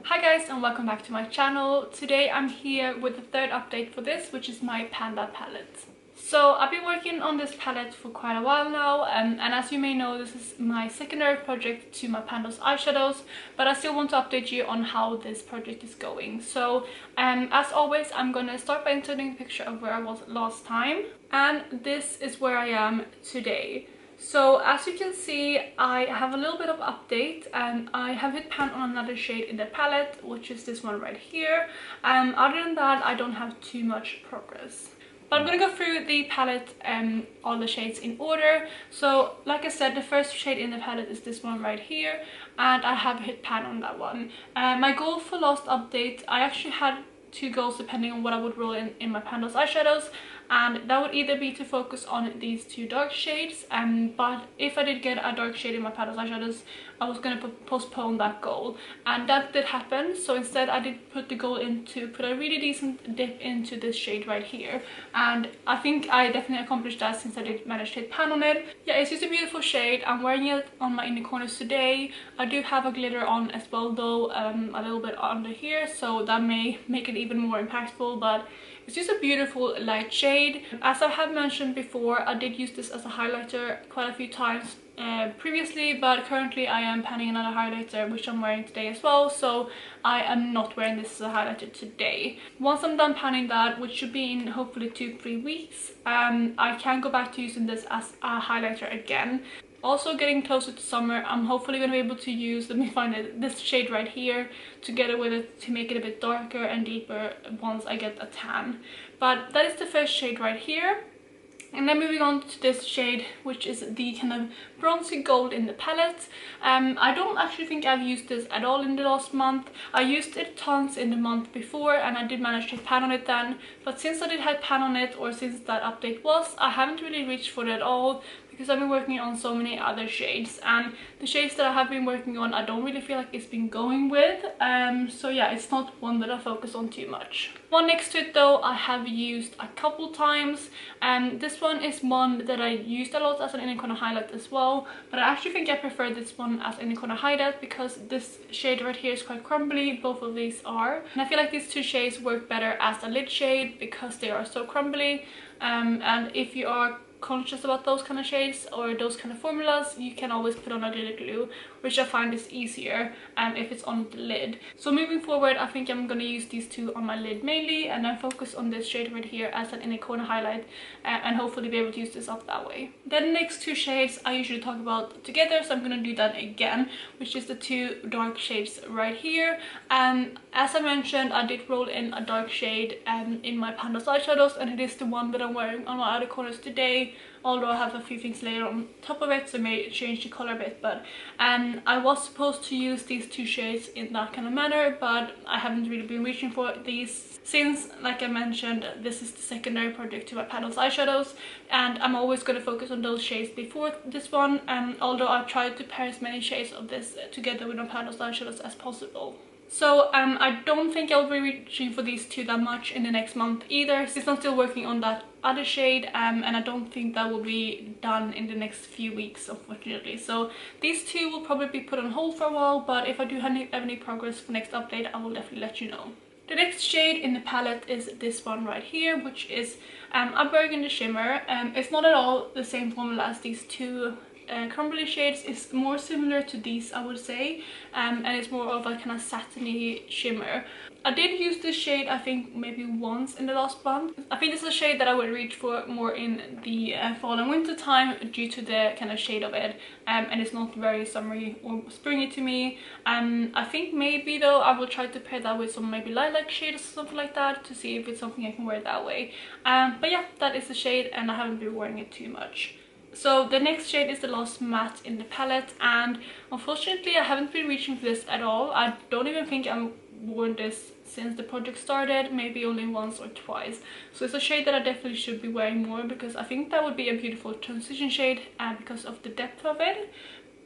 Hi guys and welcome back to my channel. Today I'm here with the third update for this, which is my Panda palette. So I've been working on this palette for quite a while now, and as you may know, this is my secondary project to my Panda's eyeshadows, but I still want to update you on how this project is going. So as always, I'm gonna start by inserting a picture of where I was last time, and this is where I am today. So as you can see, I have a little bit of update, and I have hit pan on another shade in the palette, which is this one right here. Other than that, I don't have too much progress. But I'm gonna go through the palette and all the shades in order. So like I said, the first shade in the palette is this one right here, and I have hit pan on that one. My goal for last update, I actually had two goals depending on what I would roll in my Panda's eyeshadows, and that would either be to focus on these two dark shades, but if I did get a dark shade in my Panda's eyeshadows, I was going to postpone that goal, and that did happen. So instead I did put the goal in to put a really decent dip into this shade right here, and I think I definitely accomplished that since I did manage to hit pan on it. Yeah, it's just a beautiful shade. I'm wearing it on my inner corners today. I do have a glitter on as well though, a little bit under here, so that may make it even more impactful, but it's just a beautiful light shade. As I have mentioned before, I did use this as a highlighter quite a few times previously, but currently I am panning another highlighter, which I'm wearing today as well, so I am not wearing this as a highlighter today. Once I'm done panning that, which should be in hopefully 2-3 weeks, I can go back to using this as a highlighter again. Also getting closer to summer, I'm hopefully going to be able to use, let me find it, this shade right here together with it to make it a bit darker and deeper once I get a tan. But that is the first shade right here. And then moving on to this shade, which is the kind of bronzy gold in the palette. I don't actually think I've used this at all in the last month. I used it tons in the month before, and I did manage to pan on it then. But since I did have pan on it, or since that update was, I haven't really reached for it at all, because I've been working on so many other shades, and the shades that I have been working on I don't really feel like it's been going with, so yeah, it's not one that I focus on too much. One next to it though I have used a couple times, and this one is one that I used a lot as an inner corner highlight as well, but I actually think I prefer this one as inner corner highlight because this shade right here is quite crumbly. Both of these are, and I feel like these two shades work better as a lid shade because they are so crumbly, and if you are conscious about those kind of shades or those kind of formulas, you can always put on a glitter glue, which I find is easier if it's on the lid. So moving forward, I think I'm going to use these two on my lid mainly, and then focus on this shade right here as an inner corner highlight, and hopefully be able to use this up that way. Then the next two shades I usually talk about together, so I'm going to do that again, which is the two dark shades right here. As I mentioned, I did roll in a dark shade in my Panda's eyeshadows, and it is the one that I'm wearing on my outer corners today, although I have a few things later on top of it, so I may change the color a bit. But I was supposed to use these two shades in that kind of manner, but I haven't really been reaching for these since, like I mentioned, this is the secondary project to my Panda's eyeshadows, and I'm always going to focus on those shades before this one, although I've tried to pair as many shades of this together with my Panda's eyeshadows as possible. So I don't think I'll be reaching for these two that much in the next month either, since I'm still working on that other shade, and I don't think that will be done in the next few weeks, unfortunately. So these two will probably be put on hold for a while, but if I do have any progress for next update, I will definitely let you know. The next shade in the palette is this one right here, which is a burgundy shimmer. It's not at all the same formula as these two crumbly shades. Is more similar to these, I would say, and it's more of a kind of satiny shimmer. I did use this shade I think maybe once in the last month. I think this is a shade that I would reach for more in the fall and winter time due to the kind of shade of it, and it's not very summery or springy to me. I think maybe though I will try to pair that with some maybe lilac shades or something like that to see if it's something I can wear that way. But yeah, that is the shade, and I haven't been wearing it too much. So the next shade is the last matte in the palette, and unfortunately I haven't been reaching for this at all. I don't even think I've worn this since the project started, maybe only once or twice. So it's a shade that I definitely should be wearing more, because I think that would be a beautiful transition shade because of the depth of it.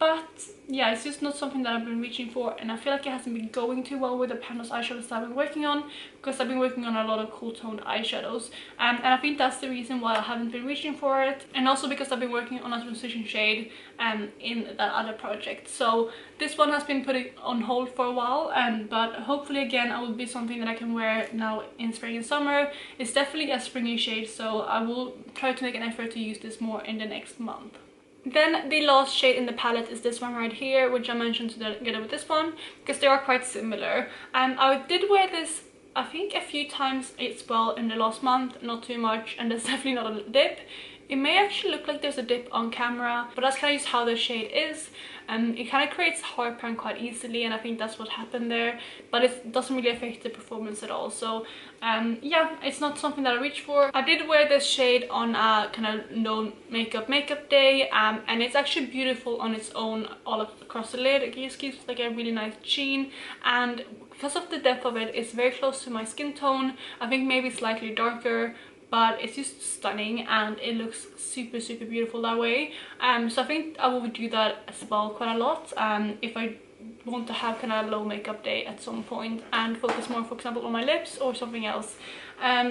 but yeah, it's just not something that I've been reaching for, and I feel like it hasn't been going too well with the Pandos eyeshadows that I've been working on, because I've been working on a lot of cool toned eyeshadows, and I think that's the reason why I haven't been reaching for it, and also because I've been working on a transition shade in that other project. So this one has been put on hold for a while, but hopefully again it will be something that I can wear now in spring and summer. It's definitely a springy shade, so I will try to make an effort to use this more in the next month. Then the last shade in the palette is this one right here, which I mentioned together with this one, because they are quite similar. I did wear this I think a few times as well in the last month, not too much, and there's definitely not a dip. It may actually look like there's a dip on camera, but that's kind of just how the shade is. It kind of creates heartburn quite easily, and I think that's what happened there, but it doesn't really affect the performance at all. So yeah, it's not something that I reach for. I did wear this shade on a kind of no makeup day, and it's actually beautiful on its own all across the lid. It just gives like a really nice sheen, and because of the depth of it, it's very close to my skin tone. I think maybe slightly darker, but it's just stunning and it looks super beautiful that way. So I think I will do that as well quite a lot if I want to have kind of a low makeup day at some point and focus more, for example, on my lips or something else.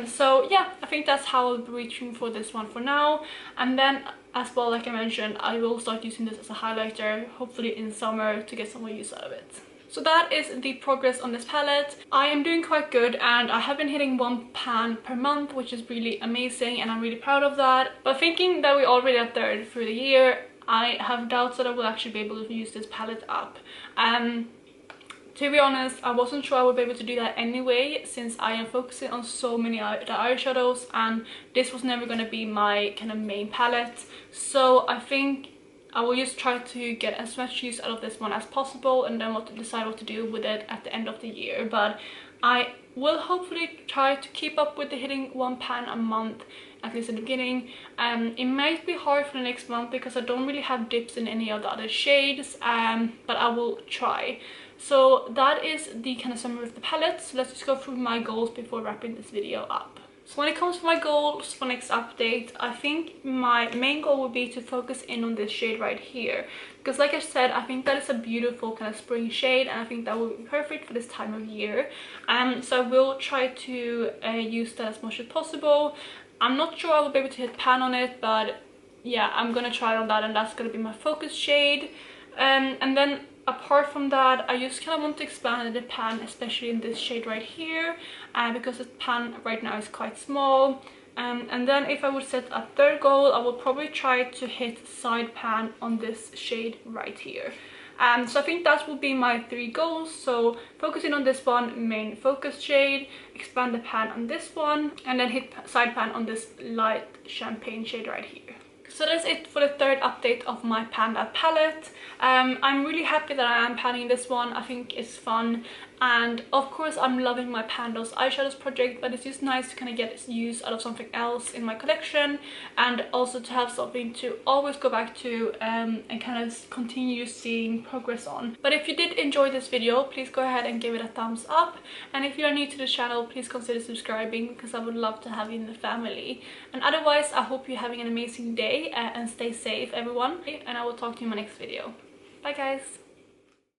So yeah, I think that's how I'll be reaching for this one for now. And then as well, like I mentioned, I will start using this as a highlighter, hopefully in summer, to get some more use out of it. So that is the progress on this palette. I am doing quite good, and I have been hitting 1 pan per month, which is really amazing, and I'm really proud of that. But thinking that we're already a third through the year, I have doubts that I will actually be able to use this palette up. To be honest, I wasn't sure I would be able to do that anyway, since I am focusing on so many other eyeshadows, and this was never going to be my kind of main palette. So I think I will just try to get as much use out of this one as possible, and then decide what to do with it at the end of the year. But I will hopefully try to keep up with the hitting 1 pan a month, at least in the beginning. It might be hard for the next month because I don't really have dips in any of the other shades, but I will try. So that is the kind of summary of the palette. So let's just go through my goals before wrapping this video up. So when it comes to my goals for next update, I think my main goal would be to focus in on this shade right here, because like I said, I think that is a beautiful kind of spring shade, and I think that would be perfect for this time of year. So I will try to use that as much as possible. I'm not sure I will be able to hit pan on it, but yeah, I'm gonna try on that, and that's gonna be my focus shade. And then apart from that, I just kind of want to expand the pan, especially in this shade right here, because the pan right now is quite small. And then if I would set a third goal, I will probably try to hit side pan on this shade right here. So I think that will be my 3 goals. So focusing on this one, main focus shade, expand the pan on this one, and then hit side pan on this light champagne shade right here. So that's it for the 3rd update of my Panda palette. I'm really happy that I am panning this one. I think it's fun, and of course I'm loving my Pandos eyeshadows project, but it's just nice to kind of get use out of something else in my collection, and also to have something to always go back to and kind of continue seeing progress on. But if you did enjoy this video, please go ahead and give it a thumbs up, and if you are new to the channel, please consider subscribing, because I would love to have you in the family. And otherwise, I hope you're having an amazing day, and stay safe everyone, and I will talk to you in my next video. Bye guys!